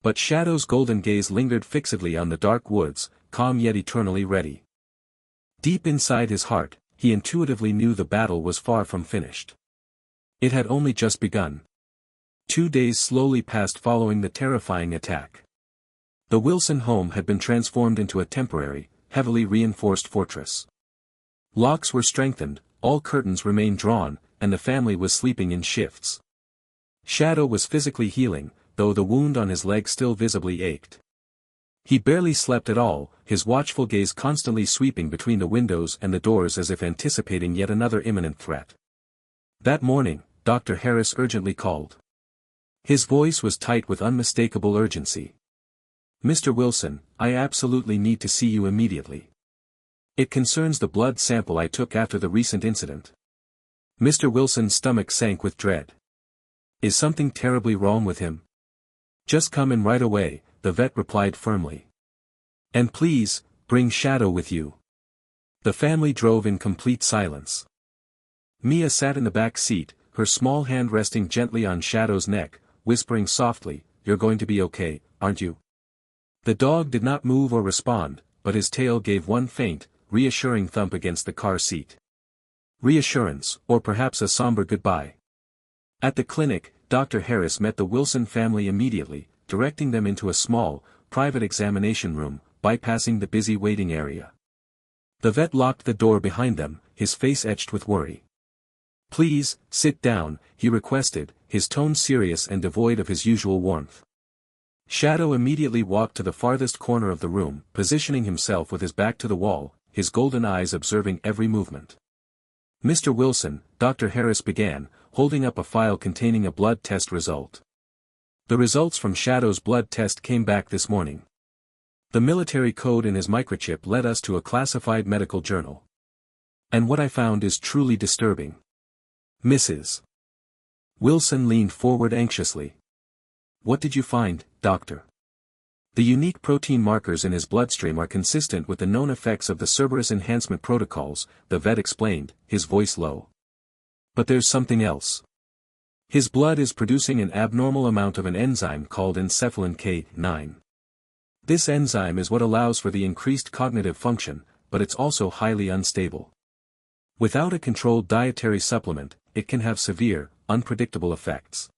But Shadow's golden gaze lingered fixedly on the dark woods, calm yet eternally ready. Deep inside his heart, he intuitively knew the battle was far from finished. It had only just begun. 2 days slowly passed following the terrifying attack. The Wilson home had been transformed into a temporary, heavily reinforced fortress. Locks were strengthened, all curtains remained drawn, and the family was sleeping in shifts. Shadow was physically healing, though the wound on his leg still visibly ached. He barely slept at all, his watchful gaze constantly sweeping between the windows and the doors as if anticipating yet another imminent threat. That morning, Dr. Harris urgently called. His voice was tight with unmistakable urgency. "Mr. Wilson, I absolutely need to see you immediately. It concerns the blood sample I took after the recent incident." Mr. Wilson's stomach sank with dread. "Is something terribly wrong with him?" "Just come in right away," the vet replied firmly. "And please, bring Shadow with you." The family drove in complete silence. Mia sat in the back seat, her small hand resting gently on Shadow's neck, whispering softly, "You're going to be okay, aren't you?" The dog did not move or respond, but his tail gave one faint, reassuring thump against the car seat. Reassurance, or perhaps a somber goodbye. At the clinic, Dr. Harris met the Wilson family immediately, directing them into a small, private examination room, bypassing the busy waiting area. The vet locked the door behind them, his face etched with worry. "Please, sit down," he requested, his tone serious and devoid of his usual warmth. Shadow immediately walked to the farthest corner of the room, positioning himself with his back to the wall, his golden eyes observing every movement. "Mr. Wilson," Dr. Harris began, holding up a file containing a blood test result. "The results from Shadow's blood test came back this morning. The military code in his microchip led us to a classified medical journal. And what I found is truly disturbing." Mrs. Wilson leaned forward anxiously. "What did you find, doctor?" "The unique protein markers in his bloodstream are consistent with the known effects of the Cerberus enhancement protocols," the vet explained, his voice low. "But there's something else. His blood is producing an abnormal amount of an enzyme called encephalin K9. This enzyme is what allows for the increased cognitive function, but it's also highly unstable. Without a controlled dietary supplement, it can have severe, unpredictable effects."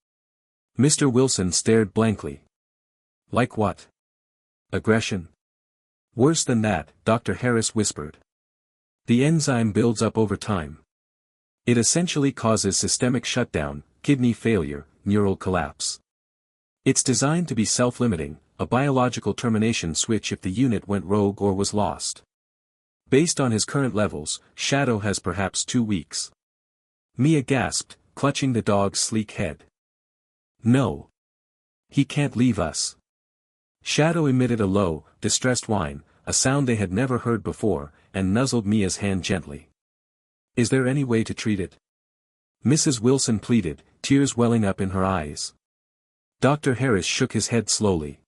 Mr. Wilson stared blankly. "Like what? Aggression?" "Worse than that," Dr. Harris whispered. "The enzyme builds up over time. It essentially causes systemic shutdown, kidney failure, neural collapse. It's designed to be self-limiting, a biological termination switch if the unit went rogue or was lost. Based on his current levels, Shadow has perhaps 2 weeks." Mia gasped, clutching the dog's sleek head. "No. He can't leave us." Shadow emitted a low, distressed whine, a sound they had never heard before, and nuzzled Mia's hand gently. "Is there any way to treat it?" Mrs. Wilson pleaded, tears welling up in her eyes. Dr. Harris shook his head slowly.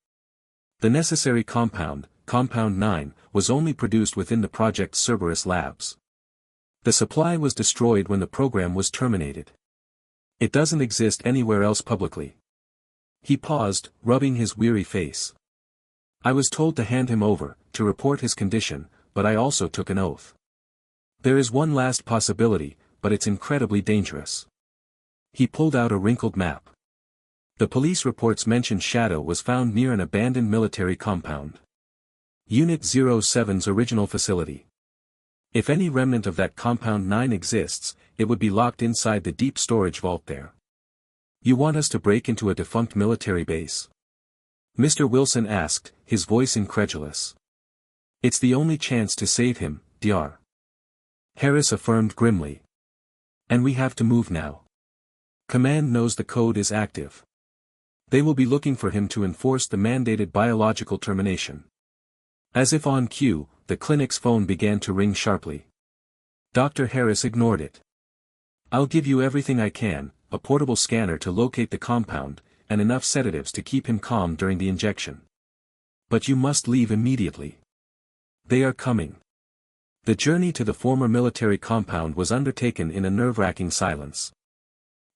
The necessary compound, Compound 9, was only produced within the Project Cerberus labs. The supply was destroyed when the program was terminated. It doesn't exist anywhere else publicly. He paused, rubbing his weary face. "I was told to hand him over, to report his condition, but I also took an oath. There is one last possibility, but it's incredibly dangerous." He pulled out a wrinkled map. "The police reports mention Shadow was found near an abandoned military compound. Unit 07's original facility. If any remnant of that Compound 9 exists, it would be locked inside the deep storage vault there." "You want us to break into a defunct military base?" Mr. Wilson asked, his voice incredulous. "It's the only chance to save him, Dr. Harris affirmed grimly. "And we have to move now. Command knows the code is active. They will be looking for him to enforce the mandated biological termination." As if on cue, the clinic's phone began to ring sharply. Dr. Harris ignored it. "I'll give you everything I can, a portable scanner to locate the compound, and enough sedatives to keep him calm during the injection. But you must leave immediately. They are coming." The journey to the former military compound was undertaken in a nerve-wracking silence.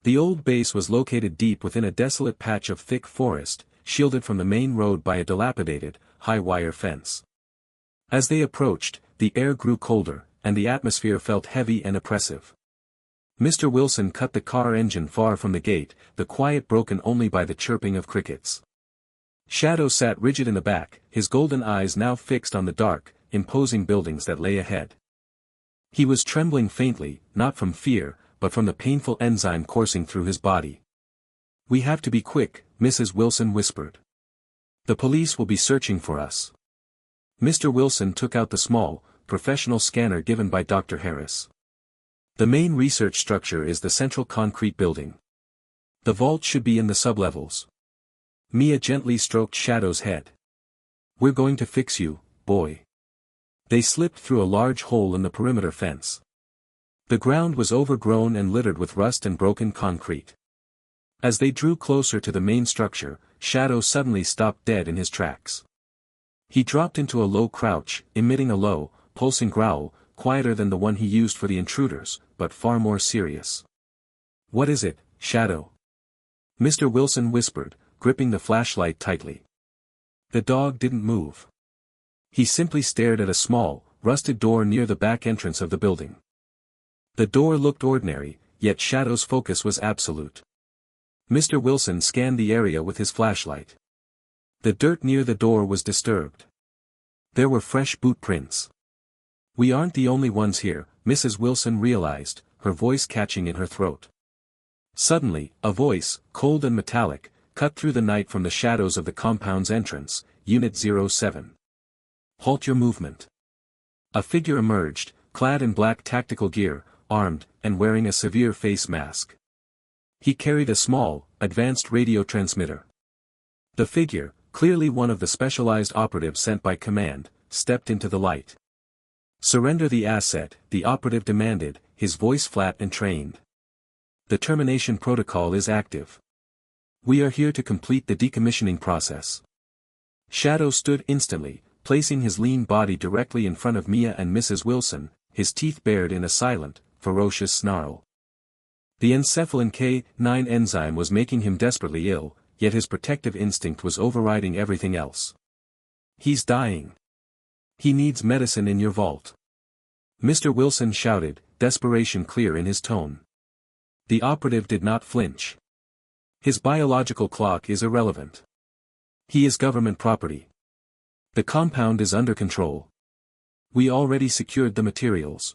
The old base was located deep within a desolate patch of thick forest, shielded from the main road by a dilapidated, high-wire fence. As they approached, the air grew colder, and the atmosphere felt heavy and oppressive. Mr. Wilson cut the car engine far from the gate, the quiet broken only by the chirping of crickets. Shadow sat rigid in the back, his golden eyes now fixed on the dark, imposing buildings that lay ahead. He was trembling faintly, not from fear, but from the painful enzyme coursing through his body. "We have to be quick," Mrs. Wilson whispered. "The police will be searching for us." Mr. Wilson took out the small, professional scanner given by Dr. Harris. "The main research structure is the central concrete building. The vault should be in the sublevels." Mia gently stroked Shadow's head. "We're going to fix you, boy." They slipped through a large hole in the perimeter fence. The ground was overgrown and littered with rust and broken concrete. As they drew closer to the main structure, Shadow suddenly stopped dead in his tracks. He dropped into a low crouch, emitting a low, pulsing growl, quieter than the one he used for the intruders, but far more serious. "What is it, Shadow?" Mr. Wilson whispered, gripping the flashlight tightly. The dog didn't move. He simply stared at a small, rusted door near the back entrance of the building. The door looked ordinary, yet Shadow's focus was absolute. Mr. Wilson scanned the area with his flashlight. The dirt near the door was disturbed. There were fresh boot prints. "We aren't the only ones here," Mrs. Wilson realized, her voice catching in her throat. Suddenly, a voice, cold and metallic, cut through the night from the shadows of the compound's entrance. "Unit 07. Halt your movement." A figure emerged, clad in black tactical gear, armed, and wearing a severe face mask. He carried a small, advanced radio transmitter. The figure, clearly one of the specialized operatives sent by command, stepped into the light. "Surrender the asset," the operative demanded, his voice flat and trained. "The termination protocol is active. We are here to complete the decommissioning process." Shadow stood instantly, placing his lean body directly in front of Mia and Mrs. Wilson, his teeth bared in a silent, ferocious snarl. The encephalin K9 enzyme was making him desperately ill, yet his protective instinct was overriding everything else. "He's dying. He needs medicine in your vault." Mr. Wilson shouted, desperation clear in his tone. The operative did not flinch. "His biological clock is irrelevant. He is government property. The compound is under control. We already secured the materials."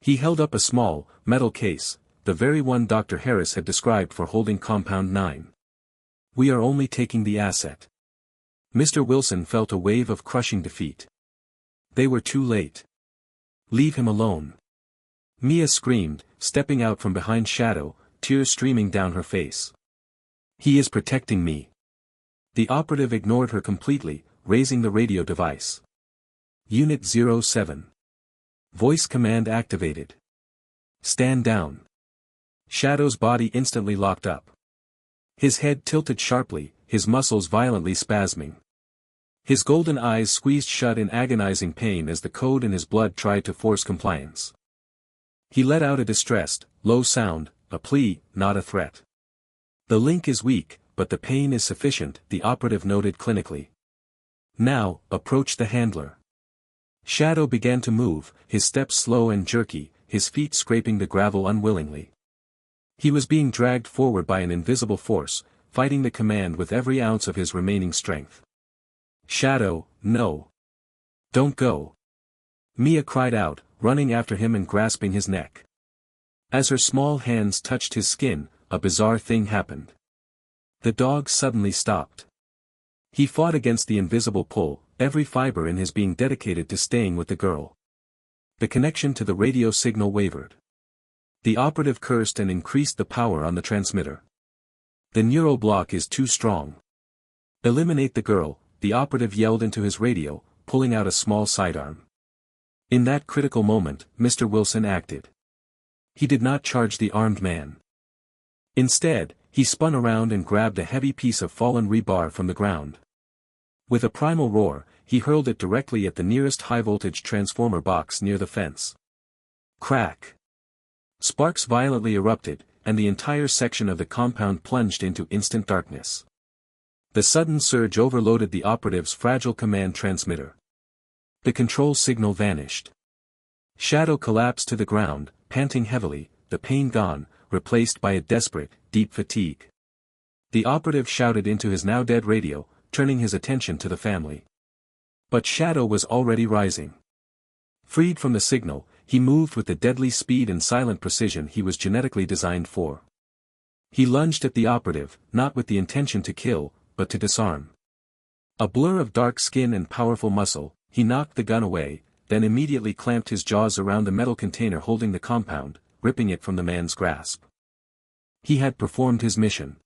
He held up a small, metal case, the very one Dr. Harris had described for holding Compound 9. "We are only taking the asset." Mr. Wilson felt a wave of crushing defeat. They were too late. "Leave him alone." Mia screamed, stepping out from behind Shadow, tears streaming down her face. "He is protecting me." The operative ignored her completely, raising the radio device. "Unit 07. Voice command activated. Stand down." Shadow's body instantly locked up. His head tilted sharply, his muscles violently spasming. His golden eyes squeezed shut in agonizing pain as the code in his blood tried to force compliance. He let out a distressed, low sound, a plea, not a threat. "The link is weak, but the pain is sufficient," the operative noted clinically. "Now, approach the handler." Shadow began to move, his steps slow and jerky, his feet scraping the gravel unwillingly. He was being dragged forward by an invisible force, fighting the command with every ounce of his remaining strength. "Shadow, no. Don't go." Mia cried out, running after him and grasping his neck. As her small hands touched his skin, a bizarre thing happened. The dog suddenly stopped. He fought against the invisible pull, every fiber in his being dedicated to staying with the girl. The connection to the radio signal wavered. The operative cursed and increased the power on the transmitter. "The neural block is too strong. Eliminate the girl," the operative yelled into his radio, pulling out a small sidearm. In that critical moment, Mr. Wilson acted. He did not charge the armed man. Instead, he spun around and grabbed a heavy piece of fallen rebar from the ground. With a primal roar, he hurled it directly at the nearest high-voltage transformer box near the fence. Crack! Sparks violently erupted, and the entire section of the compound plunged into instant darkness. The sudden surge overloaded the operative's fragile command transmitter. The control signal vanished. Shadow collapsed to the ground, panting heavily, the pain gone, replaced by a desperate, deep fatigue. The operative shouted into his now-dead radio, turning his attention to the family. But Shadow was already rising. Freed from the signal, he moved with the deadly speed and silent precision he was genetically designed for. He lunged at the operative, not with the intention to kill, but to disarm. A blur of dark skin and powerful muscle, he knocked the gun away, then immediately clamped his jaws around the metal container holding the compound, ripping it from the man's grasp. He had performed his mission.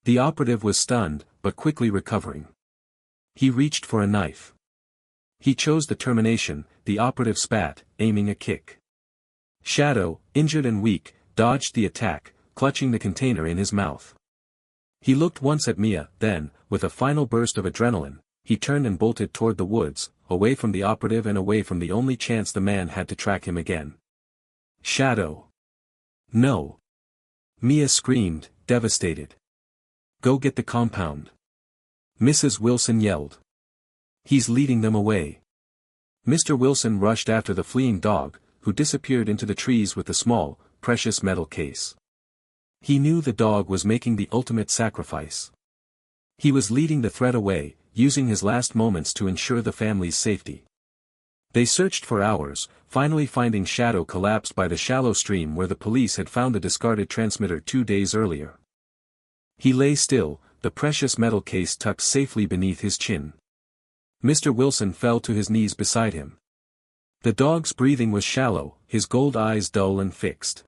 The operative was stunned, but quickly recovering. He reached for a knife. He chose the termination, the operative spat, aiming a kick. Shadow, injured and weak, dodged the attack, clutching the container in his mouth. He looked once at Mia, then, with a final burst of adrenaline, he turned and bolted toward the woods, away from the operative and away from the only chance the man had to track him again. Shadow! No! Mia screamed, devastated. Go get the compound. Mrs. Wilson yelled. He's leading them away. Mr. Wilson rushed after the fleeing dog, who disappeared into the trees with the small, precious metal case. He knew the dog was making the ultimate sacrifice. He was leading the threat away, using his last moments to ensure the family's safety. They searched for hours, finally finding Shadow collapsed by the shallow stream where the police had found the discarded transmitter 2 days earlier. He lay still, the precious metal case tucked safely beneath his chin. Mr. Wilson fell to his knees beside him. The dog's breathing was shallow, his gold eyes dull and fixed.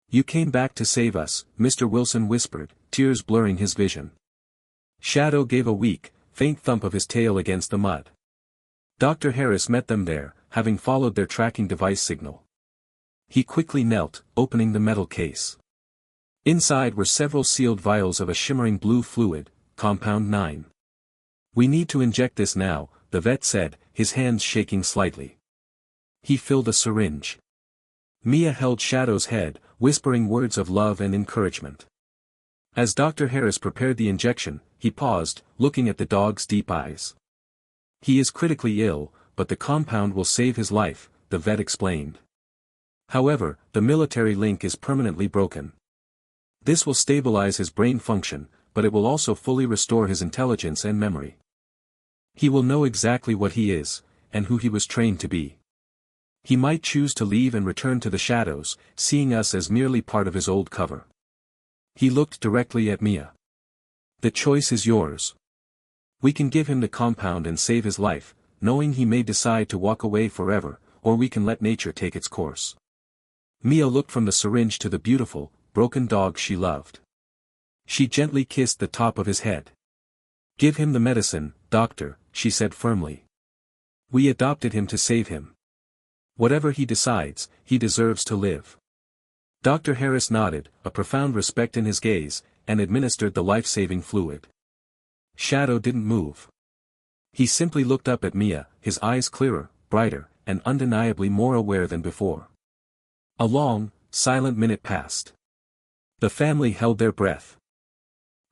You came back to save us, Mr. Wilson whispered, tears blurring his vision. Shadow gave a weak, faint thump of his tail against the mud. Dr. Harris met them there, having followed their tracking device signal. He quickly knelt, opening the metal case. Inside were several sealed vials of a shimmering blue fluid, Compound 9. We need to inject this now, the vet said, his hands shaking slightly. He filled a syringe. Mia held Shadow's head, whispering words of love and encouragement. As Dr. Harris prepared the injection, he paused, looking at the dog's deep eyes. He is critically ill, but the compound will save his life, the vet explained. However, the military link is permanently broken. This will stabilize his brain function, but it will also fully restore his intelligence and memory. He will know exactly what he is, and who he was trained to be. He might choose to leave and return to the shadows, seeing us as merely part of his old cover. He looked directly at Mia. The choice is yours. We can give him the compound and save his life, knowing he may decide to walk away forever, or we can let nature take its course. Mia looked from the syringe to the beautiful, broken dog she loved. She gently kissed the top of his head. Give him the medicine, doctor, she said firmly. We adopted him to save him. Whatever he decides, he deserves to live. Dr. Harris nodded, a profound respect in his gaze, and administered the life-saving fluid. Shadow didn't move. He simply looked up at Mia, his eyes clearer, brighter, and undeniably more aware than before. A long, silent minute passed. The family held their breath.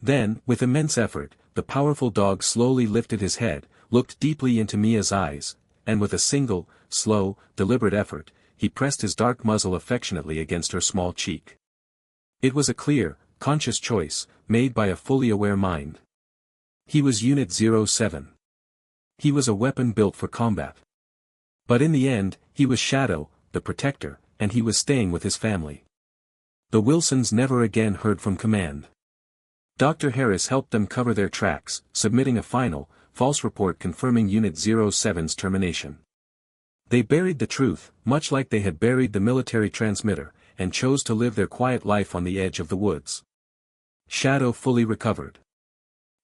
Then, with immense effort, the powerful dog slowly lifted his head, looked deeply into Mia's eyes, and with a single, slow, deliberate effort, he pressed his dark muzzle affectionately against her small cheek. It was a clear, conscious choice, made by a fully aware mind. He was Unit 07. He was a weapon built for combat. But in the end, he was Shadow, the protector, and he was staying with his family. The Wilsons never again heard from command. Dr. Harris helped them cover their tracks, submitting a final, false report confirming Unit 07's termination. They buried the truth, much like they had buried the military transmitter, and chose to live their quiet life on the edge of the woods. Shadow fully recovered.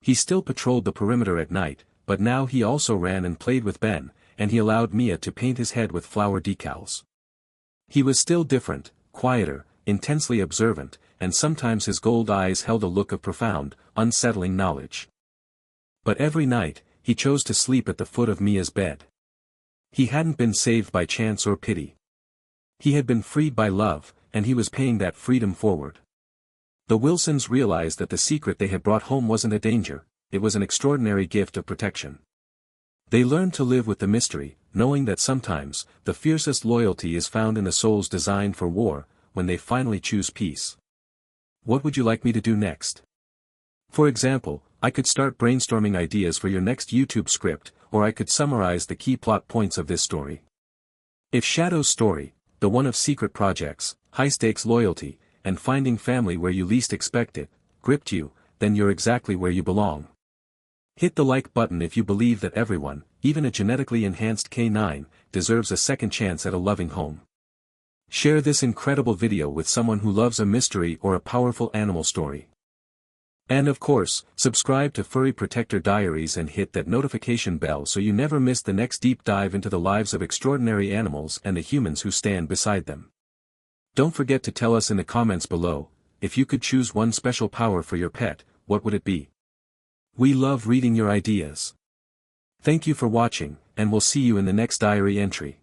He still patrolled the perimeter at night, but now he also ran and played with Ben, and he allowed Mia to paint his head with flower decals. He was still different, quieter, intensely observant, and sometimes his gold eyes held a look of profound, unsettling knowledge. But every night, he chose to sleep at the foot of Mia's bed. He hadn't been saved by chance or pity. He had been freed by love, and he was paying that freedom forward. The Wilsons realized that the secret they had brought home wasn't a danger, it was an extraordinary gift of protection. They learned to live with the mystery, knowing that sometimes, the fiercest loyalty is found in the souls designed for war, when they finally choose peace. What would you like me to do next? For example, I could start brainstorming ideas for your next YouTube script, or I could summarize the key plot points of this story. If Shadow's story, the one of secret projects, high-stakes loyalty, and finding family where you least expect it, gripped you, then you're exactly where you belong. Hit the like button if you believe that everyone, even a genetically enhanced K9, deserves a second chance at a loving home. Share this incredible video with someone who loves a mystery or a powerful animal story. And of course, subscribe to Furry Protector Diaries and hit that notification bell so you never miss the next deep dive into the lives of extraordinary animals and the humans who stand beside them. Don't forget to tell us in the comments below, if you could choose one special power for your pet, what would it be? We love reading your ideas. Thank you for watching, and we'll see you in the next diary entry.